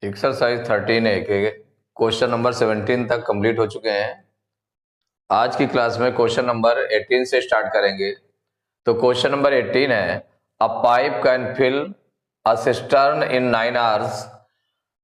Exercise 13A के question number 17 तक complete हो चुके हैं। आज की क्लास में क्वेश्चन नंबर 18 से स्टार्ट करेंगे। तो क्वेश्चन नंबर 18 है, a pipe can fill a cistern in 9 hours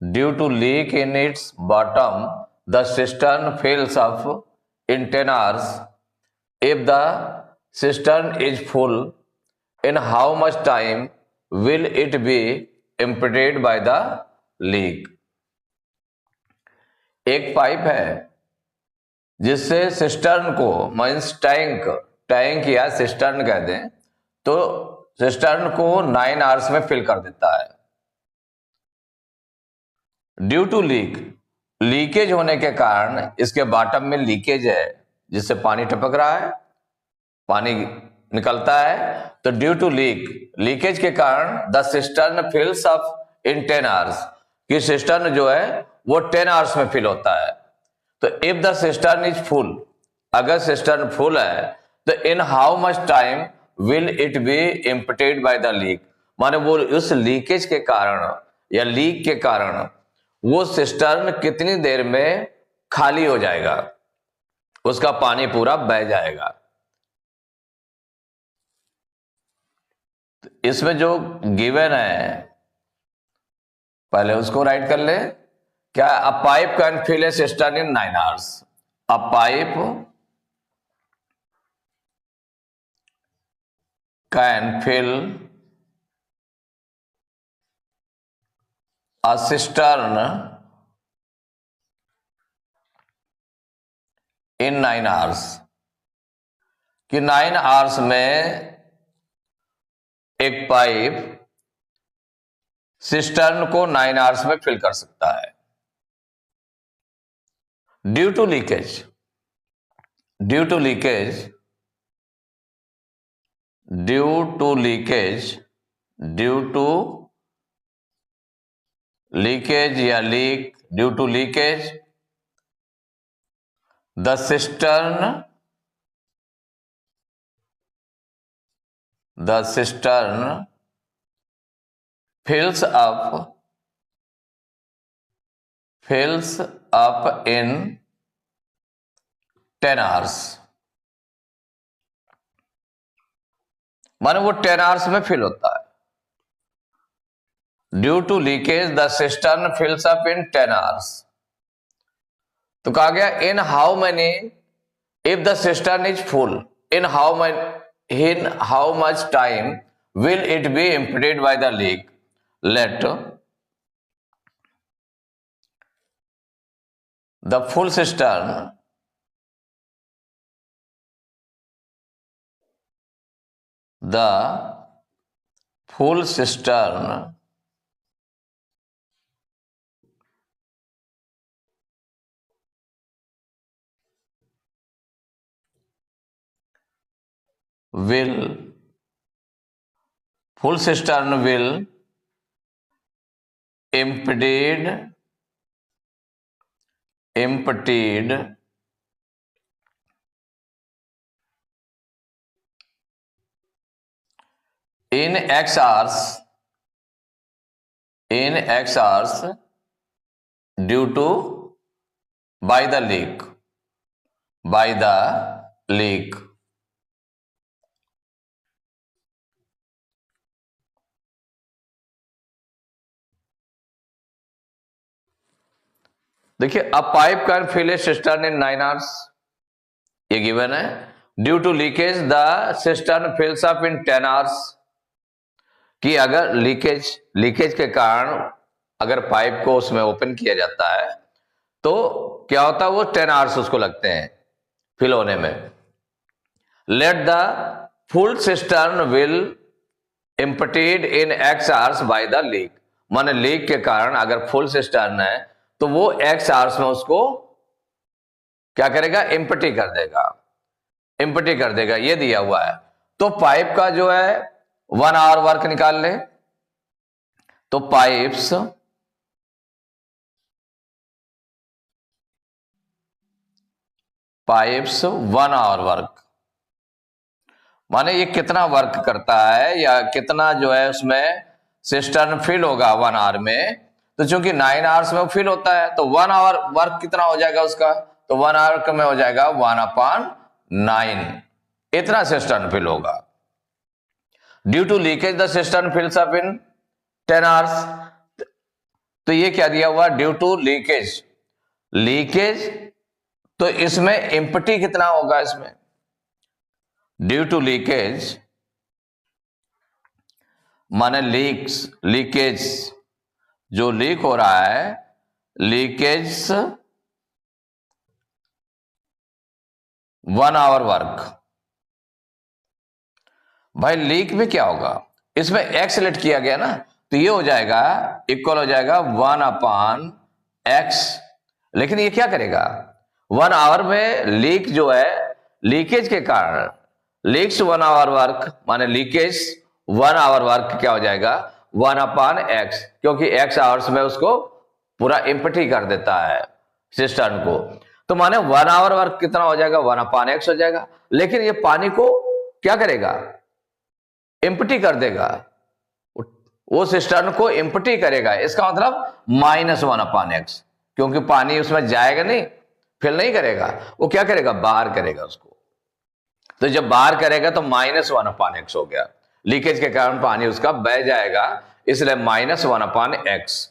due to leak in its bottom. The cistern fills up in 10 hours if the cistern is full. In how much time will it be emptied by the leak. एक pipe है जिससे cistern को means tank या cistern कह दें तो cistern को 9 hours में फिल कर देता है। ड्यू टू लीकेज होने के कारण, इसके बॉटम में लीकेज है जिससे पानी टपक रहा है, पानी निकलता है। तो ड्यू टू लीकेज के कारण the cistern fills up in 10 hours, कि सिस्टर्न जो है वो 10 आवर्स में फिल होता है। तो if the cistern is full, अगर सिस्टर्न फुल है तो इन how much time will it be emptied by the leak, माने वो उस लीकेज के कारण या लीक के कारण वो सिस्टर्न कितनी देर में खाली हो जाएगा, उसका पानी पूरा बह जाएगा। इसमें जो गिवन है पहले उसको राइट कर ले। क्या? A pipe can fill a cistern in 9 hours. A pipe can fill a cistern in 9 hours, कि 9 आवर्स में एक पाइप सिस्टर्न को 9 आवर्स में फिल कर सकता है। ड्यू टू लीकेज या leak, due to leakage the cistern fills up in 10 hours, माने वो 10 आवर्स में फिल होता है। Due to leakage the cistern fills up in 10 hours. तो कहा गया in how many, if the cistern is full, in how much time will it be emptied by the leak. Let the full cistern will emptied in X hours due to by the leak। देखिए, a pipe can fill a cistern in 9 hours, ये given है। Due to leakage the cistern fills up in 10 hours, कि अगर leakage के कारण अगर pipe को उसमें ओपन किया जाता है तो क्या होता है, वो 10 आवर्स उसको लगते हैं फिल होने में। Let the full cistern will emptied in X hours bye the leak, माने लीक के कारण अगर फुल सिस्टर्न है तो वो X आवर्स में उसको क्या करेगा, एम्प्टी कर देगा। ये दिया हुआ है। तो पाइप का जो है 1 आवर वर्क निकाल ले। तो पाइप्स 1 आवर वर्क, माने ये कितना वर्क करता है या कितना जो है उसमें सिस्टर्न फिल होगा 1 आवर में, तो चूंकि 9 आवर्स में वो फिल होता है तो 1 आवर वर्क कितना हो जाएगा उसका, तो 1 आवर में हो जाएगा 1/9, इतना सिस्टर्न फिल होगा। Due to leakage the cistern fills up in 10 hours, तो ये क्या दिया हुआ, ड्यू टू लीकेज, लीकेज तो इसमें एम्प्टी कितना होगा, इसमें ड्यू टू लीकेज माने लीकेज जो लीक हो रहा है, लीकेज 1 आवर वर्क। भाई लीक में क्या होगा, इसमें एक्स लेट किया गया ना, तो ये हो जाएगा इक्वल हो जाएगा 1/x, लेकिन ये क्या करेगा, 1 आवर में लीक जो है, लीकेज के कारण लीक्स 1 आवर वर्क माने लीकेज 1 आवर वर्क क्या हो जाएगा 1/x, क्योंकि x आवर्स में उसको पूरा एम्प्टी कर देता है सिस्टर्न को, तो माने 1 आवर वर्क कितना हो जाएगा 1/x हो जाएगा। लेकिन ये पानी को क्या करेगा, एम्प्टी कर देगा, वो सिस्टर्न को एम्प्टी करेगा, इसका मतलब -1/x, क्योंकि पानी उसमें जाएगा नहीं, फिल नहीं करेगा, वो क्या करेगा बाहर करेगा उसको, तो जब बाहर करेगा तो -1/x हो गया, लीकेज के कारण पानी उसका बह जाएगा, इसलिए -1/x।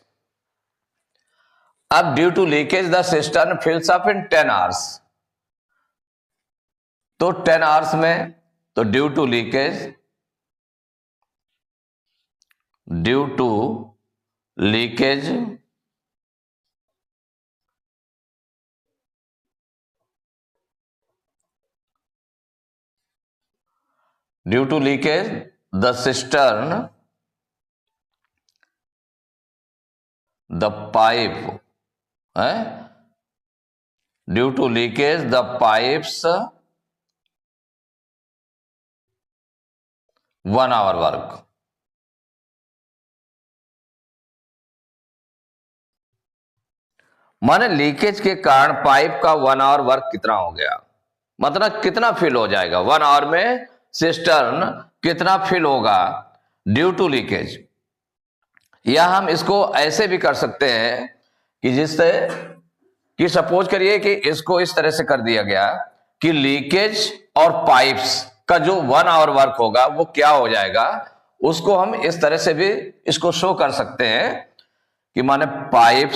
अब due to leakage the cistern fills up in 10 hours, तो 10 आवर्स में, तो due to leakage due to leakage the cistern the pipe है, due to leakage the pipes 1 hour work, माने लीकेज के कारण पाइप का 1 आवर वर्क कितना हो गया, मतलब कितना फिल हो जाएगा 1 आवर में, सिस्टर्न कितना फिल होगा ड्यू टू लीकेज। या हम इसको ऐसे भी कर सकते हैं कि जिससे कि सपोज करिए कि इसको इस तरह से कर दिया गया कि लीकेज और पाइप्स का जो 1 आवर वर्क होगा वो क्या हो जाएगा, उसको हम इस तरह से भी इसको शो कर सकते हैं कि माने pipe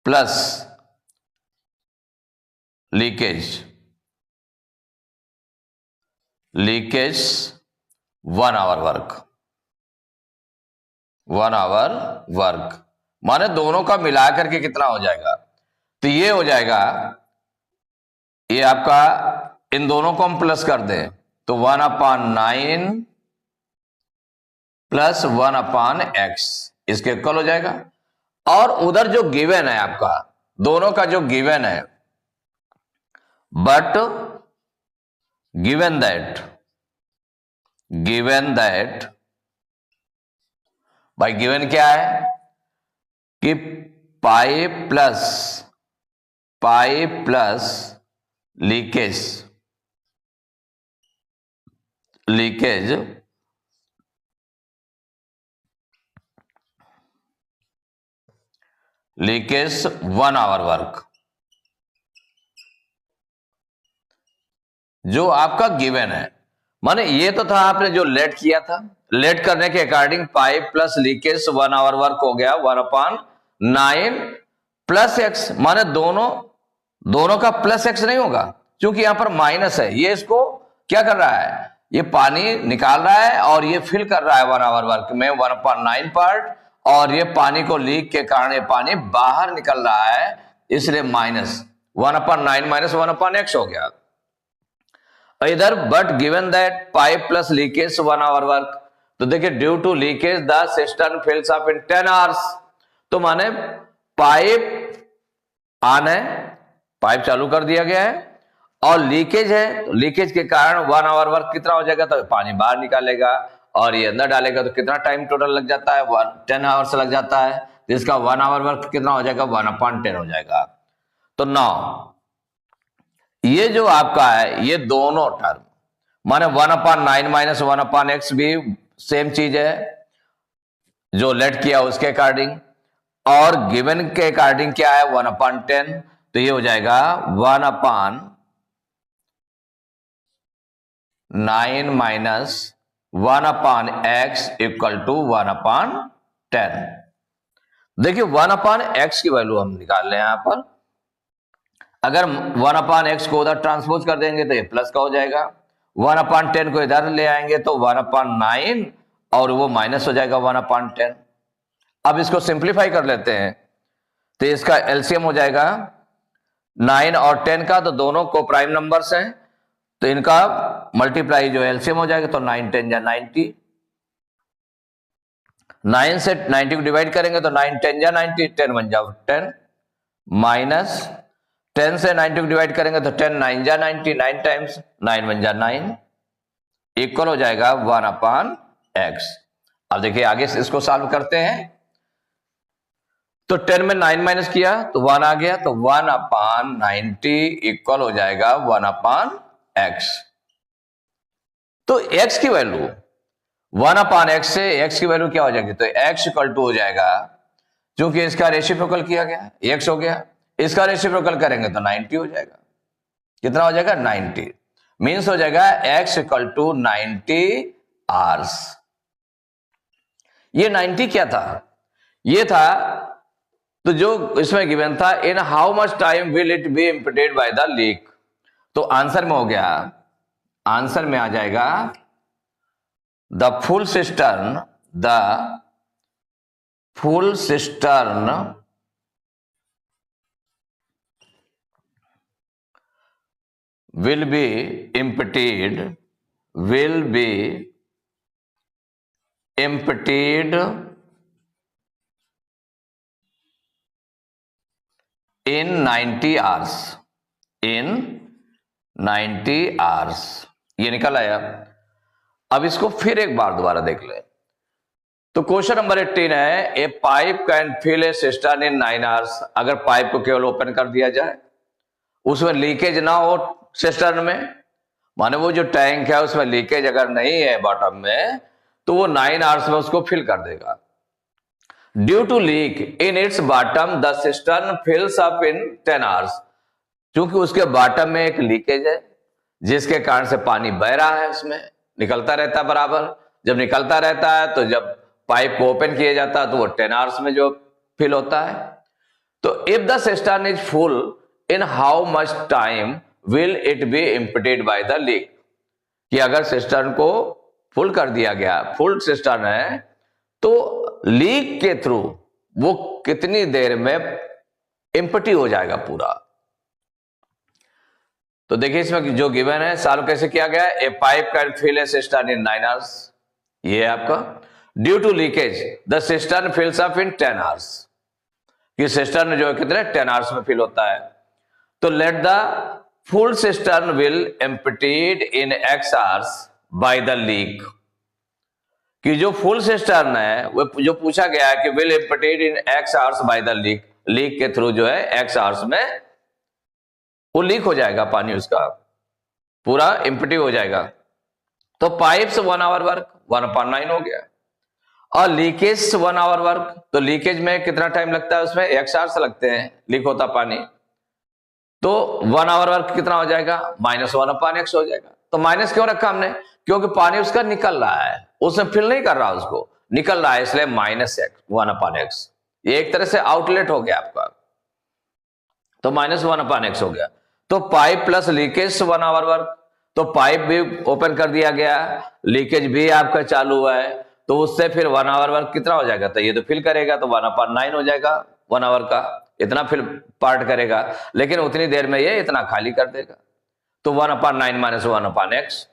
plus leakage 1 hour work, माने दोनों का मिलाकर के कितना हो जाएगा, तो ये हो जाएगा, ये आपका इन दोनों को हम प्लस कर दें तो 1/9 प्लस 1/x इसके इक्वल हो जाएगा। और उधर जो गिवन है आपका, दोनों का जो गिवन है, बट गिवन दैट भाई गिवन क्या है कि pipe plus leakage 1 hour work, जो आपका गिवन है, माने ये तो था आपने जो लेट किया था, लेट करने के according pipe plus leakage 1 hour work हो गया 1/9 प्लस x, माने दोनों का प्लस x नहीं होगा, क्योंकि यहां पर माइनस है, ये इसको क्या कर रहा है, ये पानी निकाल रहा है और ये फिल कर रहा है 1 आवर वर्क में 1/9 पार्ट, और ये पानी को लीक के कारण ये पानी बाहर निकल रहा है, इसलिए -1/9 - 1/x हो गया इधर। But given that pipe plus leakage 1 hour work, तो देखिए due to leakage the cistern fills up in 10 hours, तो माने पाइप ऑन है, पाइप चालू कर दिया गया है, और लीकेज है, तो लीकेज के कारण 1 आवर वर्क कितना हो जाएगा, तो पानी बाहर निकालेगा और ये अंदर डालेगा, तो कितना टाइम टोटल लग जाता है 10 आवर्स लग जाता है, जिसका 1 आवर वर्क कितना हो जाएगा 1/10 हो जाएगा। तो 9 ये जो आपका है, ये दोनों टर्म माने 1/9 माइनस 1/x भी सेम चीज है जो लेट किया उसके अकॉर्डिंग, और गिवन के अकॉर्डिंग क्या है 1/10, तो ये हो जाएगा 1/9 माइनस 1/x इक्वल टू 1/10। देखिए 1/x की वैल्यू हम निकाल रहे हैं यहां पर। अगर 1/x को उधर ट्रांसपोज कर देंगे तो ये प्लस का हो जाएगा, 1/10 को इधर ले आएंगे तो 1/9 और वो माइनस हो जाएगा 1/10। अब इसको सिंप्लीफाई कर लेते हैं तो इसका एलसीएम हो जाएगा 9 और 10 का, तो दोनों को प्राइम नंबर्स हैं तो इनका मल्टीप्लाई जो एलसीएम हो जाएगा, तो 9 10 या 90, 9 से 90 को डिवाइड करेंगे तो 9 10 या 90, 10 1 जा 10, माइनस 10 से 90 को डिवाइड करेंगे तो 10 9 जा 90, 9 टाइम्स 9 1 जा 9, इक्वल हो जाएगा 1/x। अब देखिए आगे से इसको सॉल्व करते हैं, तो 10 में 9 माइनस किया तो 1 आ गया, तो 1/90 इक्वल हो जाएगा 1/x। तो x की वैल्यू 1/x से x की वैल्यू क्या हो जाएगी, तो x इक्वल टू हो जाएगा, क्योंकि इसका रेसिप्रोकल किया गया x हो गया, इसका रेसिप्रोकल करेंगे तो 90 हो जाएगा। कितना हो जाएगा 90, मीन्स हो जाएगा x इक्वल टू 90 आवर्स। ये 90 क्या था, ये था तो जो इसमें गिवन था in how much time will it be emptied by the leak, तो आंसर में हो गया, आंसर में आ जाएगा the full cistern will be emptied in 90 hours, ये निकल आया। अब इसको फिर एक बार दोबारा देख ले, तो क्वेश्चन नंबर 18 है a pipe can fill a cistern in 9 hours। अगर पाइप को केवल ओपन कर दिया जाए, उसमें लीकेज ना हो सिस्टर्न में, माने वो जो टैंक है उसमें लीकेज अगर नहीं है बॉटम में, तो वो 9 hours में उसको फिल कर देगा। Due to leak in its bottom the cistern fills up in 10 hours। क्योंकि उसके बॉटम में एक लीकेज है जिसके कारण से पानी बह रहा है, उसमें निकलता रहता है बराबर। जब निकलता रहता है तो जब पाइप को ओपन किया जाता है तो वो 10 hours में जो फिल होता है। तो if the cistern is full in how much time will it be emptied by the leak, कि अगर सिस्टर्न को फुल कर दिया गया, फुल सिस्टर्न है, तो लीक के थ्रू वो कितनी देर में एम्प्टी हो जाएगा पूरा। तो देखिए इसमें जो गिवन है सॉल्व कैसे किया गया, a pipe can fill a cistern in 9 hours, ये है आपका। Due to leakage the cistern fills up in 10 hours, कि सिस्टर्न जो है कितने 10 hours में फिल होता है। तो let the full cistern will emptied in x hours bye the leak, कि जो फुल सिस्टर्न है वो जो पूछा गया है कि will emptied in x hours bye the leak, leak के थ्रू जो है x hours में वो लीक हो जाएगा पानी, उसका पूरा एम्प्टी हो जाएगा। तो पाइप्स 1 hour वर्क 1/9 हो गया, और लीकेज 1 hour वर्क, तो लीकेज में कितना टाइम लगता है, उसमें x hours लगते हैं, लीक होता पानी। तो 1 hour वर्क कितना हो जाएगा, -1/x हो जाएगा। तो माइनस क्यों रखा हमने, क्योंकि पानी उसका निकल रहा है, उसमें फिल नहीं कर रहा, उसको निकल रहा है, इसलिए -1/x। ये एक तरह से आउटलेट हो गया आपका, तो -1/x हो गया। तो pipe plus leakage 1 hour work, तो पाइप भी ओपन कर दिया गया, लीकेज भी आपका चालू हुआ है, तो उससे फिर 1 hour वर्क कितना हो जाएगा, तो ये तो फिल करेगा तो 1/9 हो जाएगा, 1 hour का इतना फिल पार्ट करेगा, लेकिन उतनी देर में ये इतना खाली कर देगा, तो 1/9 minus 1/x।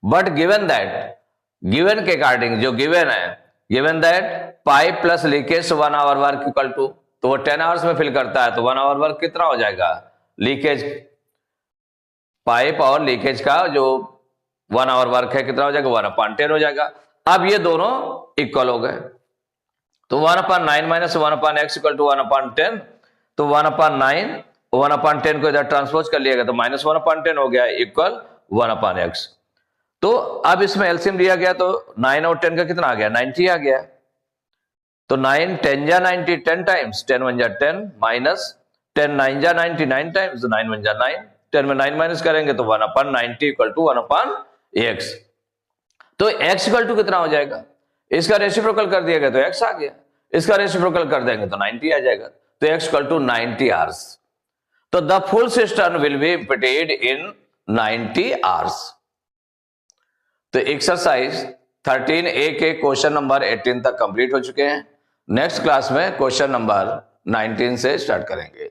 But given that, given के अकॉर्डिंग जो गिवन है, given that pipe plus leakage 1 hour work equal to, तो वो 10 hours में फिल करता है, तो 1 hour वर्क कितना हो जाएगा, लीकेज पाइप और लीकेज का जो 1 hour वर्क है कितना हो जाएगा, 1/10 हो जाएगा। अब ये दोनों इक्वल हो गए, तो 1/9 माइनस 1/x इक्वल टू 1/10, तो 1/9 1/10 को इधर ट्रांसपोज कर लिएगा तो -1/10 हो गया इक्वल 1/x। तो अब इसमें एलसीएम लिया गया तो 9 और 10 का कितना आ गया, 90 आ गया। तो 9 10 जा 90 10 टाइम्स, 10 1 जा 10 माइनस 10 9 जा 90 9 टाइम्स, 9 1 जा 9, 10 में 9 माइनस करेंगे तो 1/90 इक्वल टू 1/x। तो x इक्वल टू कितना हो जाएगा, इसका रेसिप्रोकल कर दिया गया तो x आ गया, इसका रेसिप्रोकल कर देंगे तो 90 आ जाएगा। तो x इक्वल टू 90 आवर्स। तो the full system will be emptied in 90 hours. तो एक्सरसाइज 13A के क्वेश्चन नंबर 18 तक कंप्लीट हो चुके हैं। नेक्स्ट क्लास में क्वेश्चन नंबर 19 से स्टार्ट करेंगे।